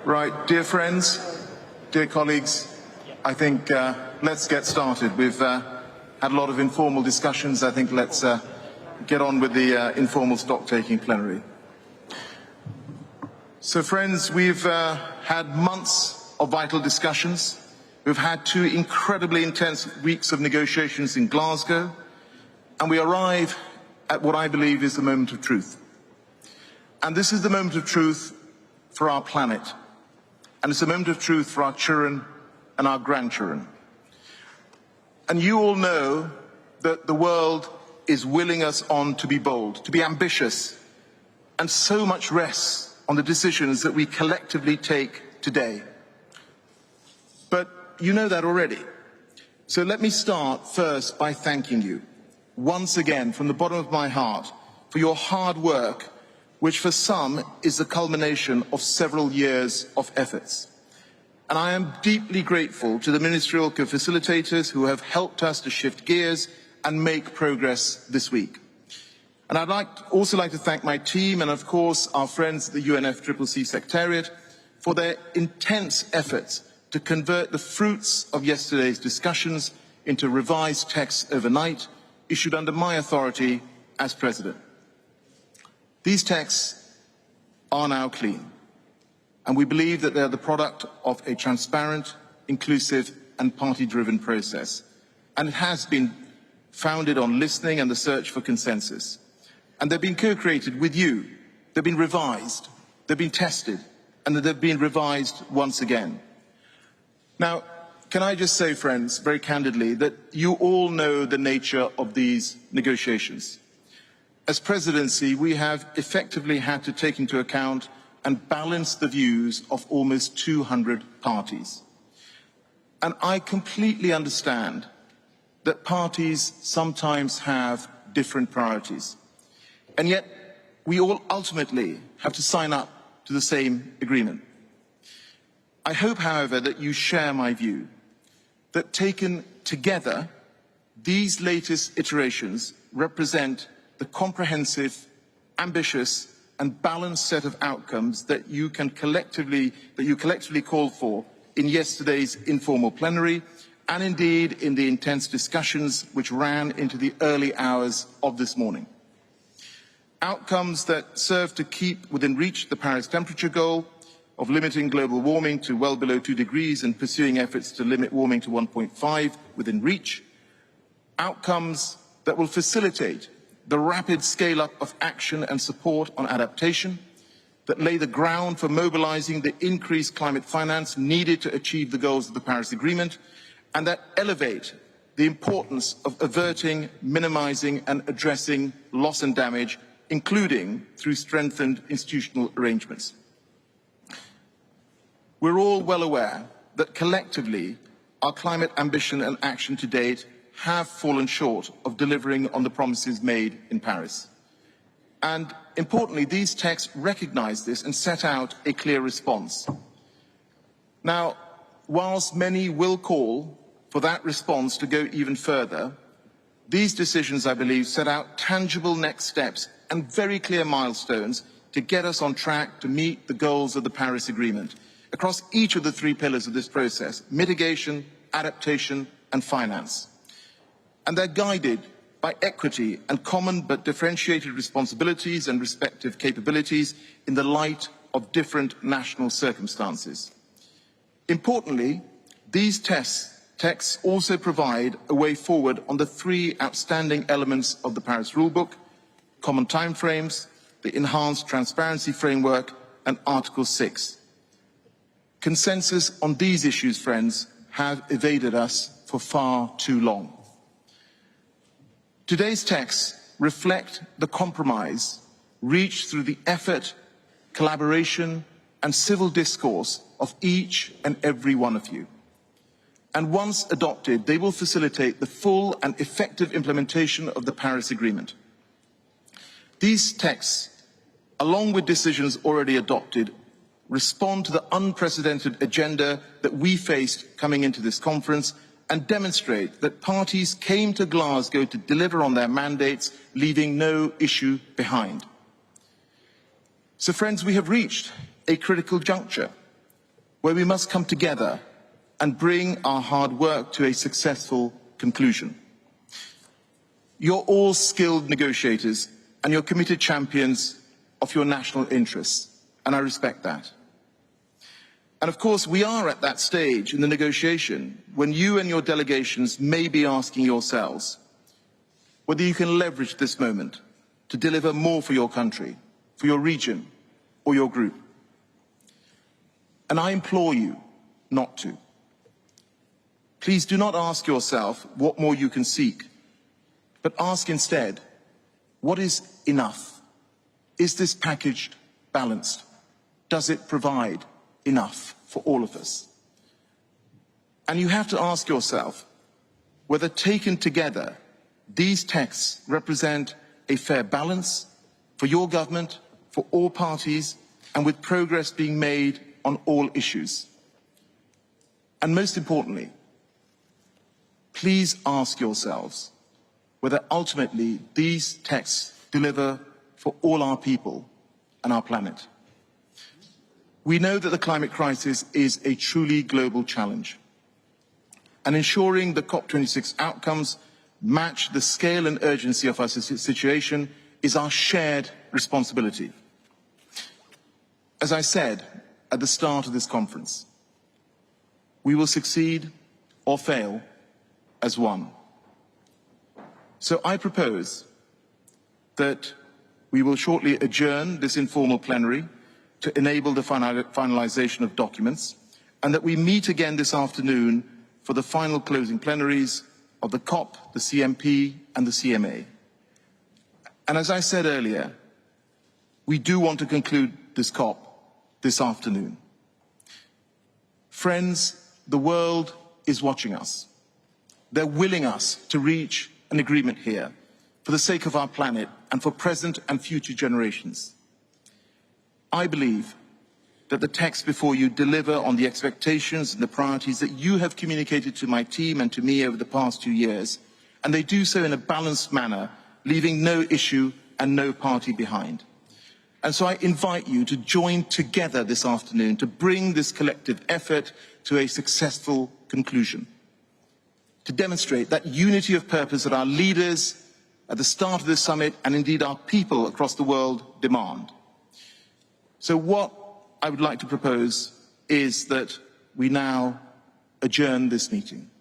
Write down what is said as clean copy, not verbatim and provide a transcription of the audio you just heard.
Right, dear friends, dear colleagues, I think let's get started. We've had a lot of informal discussions. I think let's get on with the informal stock-taking plenary. So friends, we've had months of vital discussions. We've had 2 incredibly intense weeks of negotiations in Glasgow, and we arrive at what I believe is the moment of truth. And this is the moment of truth for our planet. And it's a moment of truth for our children and our grandchildren. And you all know that the world is willing us on to be bold, to be ambitious, and so much rests on the decisions that we collectively take today. But you know that already. So let me start first by thanking you, once again, from the bottom of my heart, for your hard work, which for some is the culmination of several years of efforts. And I am deeply grateful to the ministerial co-facilitators who have helped us to shift gears and make progress this week. And I'd also like to thank my team and, of course, our friends at the UNFCCC Secretariat for their intense efforts to convert the fruits of yesterday's discussions into revised texts overnight, issued under my authority as President. These texts are now clean, and we believe that they are the product of a transparent, inclusive and party-driven process. And it has been founded on listening and the search for consensus. And they've been co-created with you. They've been revised, they've been tested, and they've been revised once again. Now, can I just say, friends, very candidly, that you all know the nature of these negotiations. As presidency, we have effectively had to take into account and balance the views of almost 200 parties. And I completely understand that parties sometimes have different priorities. And yet, we all ultimately have to sign up to the same agreement. I hope, however, that you share my view that taken together, these latest iterations represent the comprehensive, ambitious and balanced set of outcomes that you collectively called for in yesterday's informal plenary and indeed in the intense discussions which ran into the early hours of this morning. Outcomes that serve to keep within reach the Paris temperature goal of limiting global warming to well below 2 degrees and pursuing efforts to limit warming to 1.5 within reach. Outcomes that will facilitate the rapid scale-up of action and support on adaptation, that lay the ground for mobilizing the increased climate finance needed to achieve the goals of the Paris Agreement, and that elevate the importance of averting, minimizing and addressing loss and damage, including through strengthened institutional arrangements. We're all well aware that collectively our climate ambition and action to date have fallen short of delivering on the promises made in Paris. And importantly, these texts recognize this and set out a clear response. Now, whilst many will call for that response to go even further, these decisions, I believe, set out tangible next steps and very clear milestones to get us on track to meet the goals of the Paris Agreement across each of the 3 pillars of this process: mitigation, adaptation and finance. And they're guided by equity and common but differentiated responsibilities and respective capabilities in the light of different national circumstances. Importantly, these texts also provide a way forward on the 3 outstanding elements of the Paris Rulebook: common timeframes, the enhanced transparency framework and Article 6. Consensus on these issues, friends, have evaded us for far too long. Today's texts reflect the compromise reached through the effort, collaboration and civil discourse of each and every one of you. And once adopted, they will facilitate the full and effective implementation of the Paris Agreement. These texts, along with decisions already adopted, respond to the unprecedented agenda that we faced coming into this conference and demonstrate that parties came to Glasgow to deliver on their mandates, leaving no issue behind. So friends, we have reached a critical juncture where we must come together and bring our hard work to a successful conclusion. You're all skilled negotiators and you're committed champions of your national interests, and I respect that. And of course, we are at that stage in the negotiation when you and your delegations may be asking yourselves whether you can leverage this moment to deliver more for your country, for your region, or your group. And I implore you not to. Please do not ask yourself what more you can seek, but ask instead, what is enough? Is this package balanced? Does it provide enough for all of us? And you have to ask yourself whether taken together, these texts represent a fair balance for your government, for all parties, and with progress being made on all issues. And most importantly, please ask yourselves whether ultimately these texts deliver for all our people and our planet. We know that the climate crisis is a truly global challenge, and ensuring the COP26 outcomes match the scale and urgency of our situation is our shared responsibility. As I said at the start of this conference, we will succeed or fail as one. So I propose that we will shortly adjourn this informal plenary to enable the finalization of documents, and that we meet again this afternoon for the final closing plenaries of the COP, the CMP and the CMA. And as I said earlier, we do want to conclude this COP this afternoon. Friends, the world is watching us. They're willing us to reach an agreement here for the sake of our planet and for present and future generations. I believe that the texts before you deliver on the expectations and the priorities that you have communicated to my team and to me over the past 2 years, and they do so in a balanced manner, leaving no issue and no party behind. And so I invite you to join together this afternoon to bring this collective effort to a successful conclusion, to demonstrate that unity of purpose that our leaders at the start of this summit and indeed our people across the world demand. So what I would like to propose is that we now adjourn this meeting.